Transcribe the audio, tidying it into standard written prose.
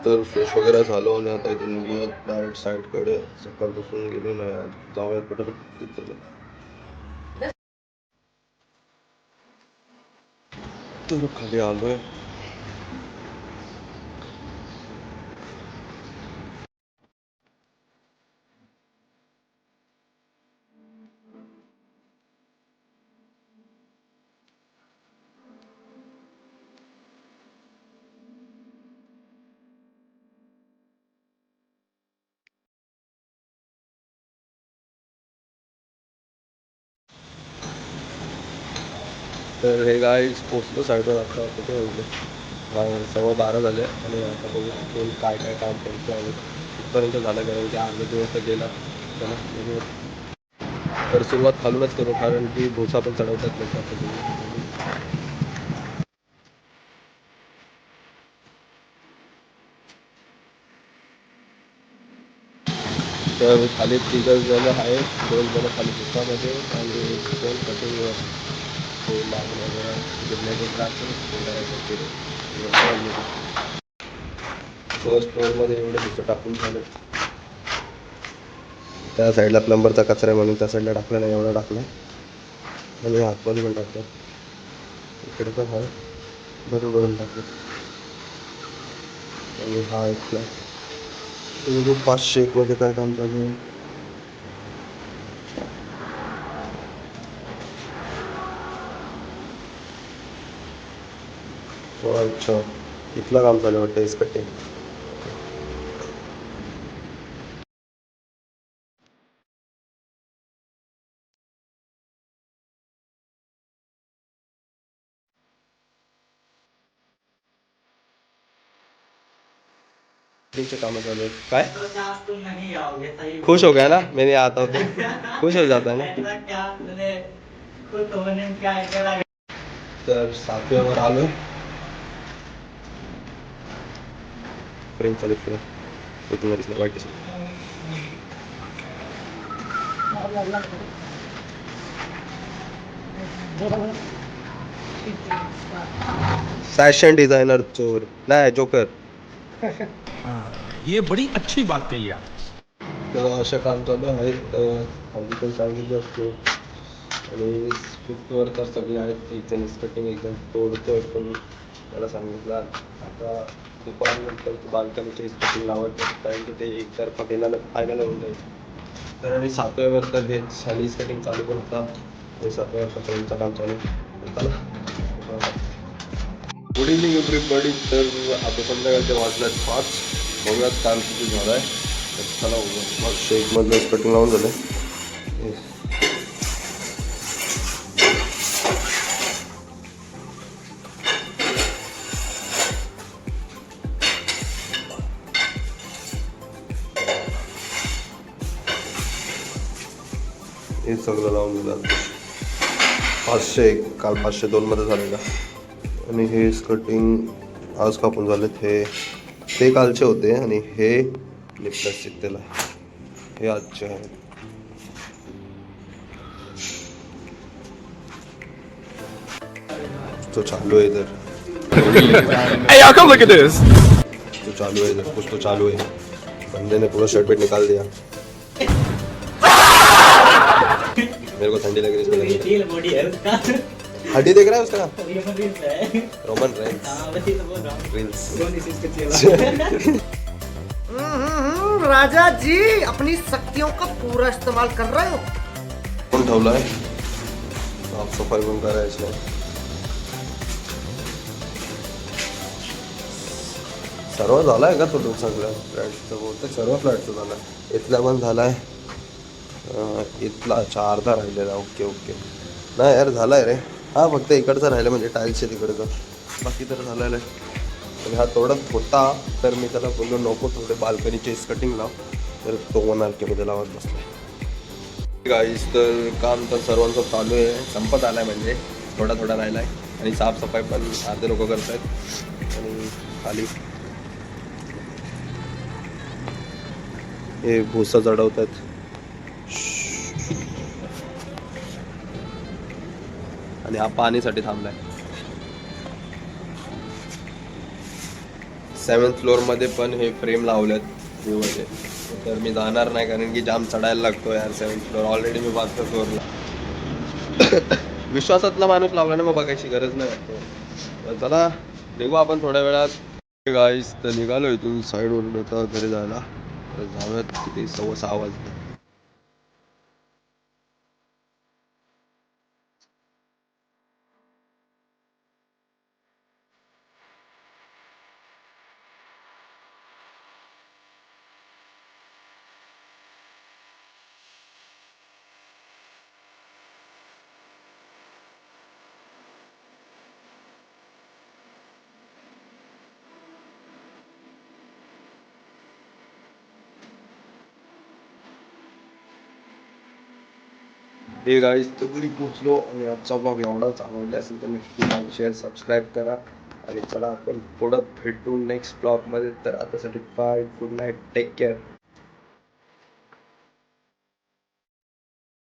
तर फ्रेश वगैरे झालो आणि आता इथे निघूयात डायरेक्ट साईडकडे. सकाळपासून गेलो नाही आज, जाऊयात पटापट तिथं. तर खाली आलोय. तर हे गाईज पोचलो साईडवर. आता कुठे होते 12:15 झाले आणि आता बघू कोण काय काय काम करतो आहे. इथपर्यंत झालं कारण की अर्धा दिवस तर गेला. चला तर सुरुवात खालूनच करू कारण की भोसा पण चढवतात लोक. तर खाली 3 जण आहेत. 2 जण खाली भोसामध्ये आणि 2 कटिंगवर. मागून वगैरे गिरण्याचे फर्स्ट फ्लोअरमध्ये एवढे दिवस टाकून झालं. त्या साईडला प्लंबरचा कचरा आहे म्हणून त्या साईडला टाकला नाही, एवढा टाकला आणि आतमध्ये पण टाकलं. इकडे पण आहे भरून भरून टाकलं. आणि हा एक फ्लॅट 501 मध्ये काय काम चालू आहे. अच्छा, इथलं काम चालू वाटतं इसकट्टे. काम चालू आहेत काय. खुश हो गया ना मैंने आता होते. खुश हो जाता है ना. तर 7व्यावर आलोय. फ्रेम चालू आहे वाईट. फॅशन डिझायनर चोर नाही जोकर. ये बड़ी अच्छी बात कही आप. तर अशा काम चालू आहे. आधी पण सांगितलं असतो आणि फिफ्थवर तर सगळे आहेत. एकदम कटिंग एकदम तोडतोय पण त्याला सांगितलं आता दुपारनंतर बांधकामाची कटिंग लावत कारण की ते एकतर्फा केल्यानं फायनल होऊन जाईल. तर आणि 7व्यावर तर हे सॅलीज कटिंग चालू पण होता. ते 7व्याचं काम चालू गुड इव्हनिंग एव्हरीबडी. तर आता संध्याकाळचे वाजल्यात 5. बघूयात काम किती झालं आहे. तर चला मग शेकमधलं कटिंग लावून झालं. हे सगळं लावून दिलं. 501 काल 502 मध्ये झालेलं आणि हे कटिंग आज कापून झालेत. हे ते कालचे होते आणि हे लिप्लस चित्तेला हे आजचे आहेत. तो चालू आहे इधर. Hey y'all, come look at this. तो चालू है इधर, कुछ तो चालू है. बंदे ने पूरा शर्ट पेट निकाल दिया. मेरे को ठंडी लग रही है. हड्डी देख रहा है उसका. Roman reels. राजा जी अपनी शक्तियों का पूरा इस्तेमाल कर रहे हो. कोण ठेवला आहे. साफसफाई पण करायची. सर्व झाला आहे का तो सगळं फ्लॅटचं बहुतेक सर्व फ्लॅटचं झालं आहे. इथला पण झाला आहे. इथला अच्छा अर्धा राहिलेला. ओके ओके नाही यार झाला आहे रे. हा फक्त इकडचं राहिलं म्हणजे टाईल्सचे तिकडचं. बाकी तर झालेलं आहे. आणि हा तोडत होता तर मी त्याला बोललो नको थोडे बाल्कनीचे कटिंग लाव. तर तो म्हणाल की मध्ये लावत बसला. गाईस तर काम तर सर्वांचं चालू आहे. संपत आला आहे म्हणजे थोडा थोडा राहिला आहे. आणि साफसफाई पण अर्धे लोक करत आहेत. आणि खाली हे भुसा चढवत आहेत. आणि हा पाणीसाठी थांबलाय. 7th फ्लोअरमध्ये पण हे फ्रेम लावलेत व्ह्यूमध्ये. तर मी जाणार नाही कारण की जाम चढायला लागतो यार 7th फ्लोअर. ऑलरेडी मी 5व्या फ्लोअरला. विश्वासातला माणूस लावला ना मग बघायची गरज नाही वाटते. तर चला निघू आपण थोड्या वेळात गाईस. तर निघालो इथून साईडवरून आता घरी जायला. तर जाऊयात किती 6:15 वाजले. हे गाईज तरी पोचलो आणि आजचा ब्लॉग एवढाच आवडला असेल तर नक्की लाईक शेअर सबस्क्राईब करा. आणि चला आपण पुढं भेटू नेक्स्ट ब्लॉगमध्ये. तर आतासाठी bye, good night, take care.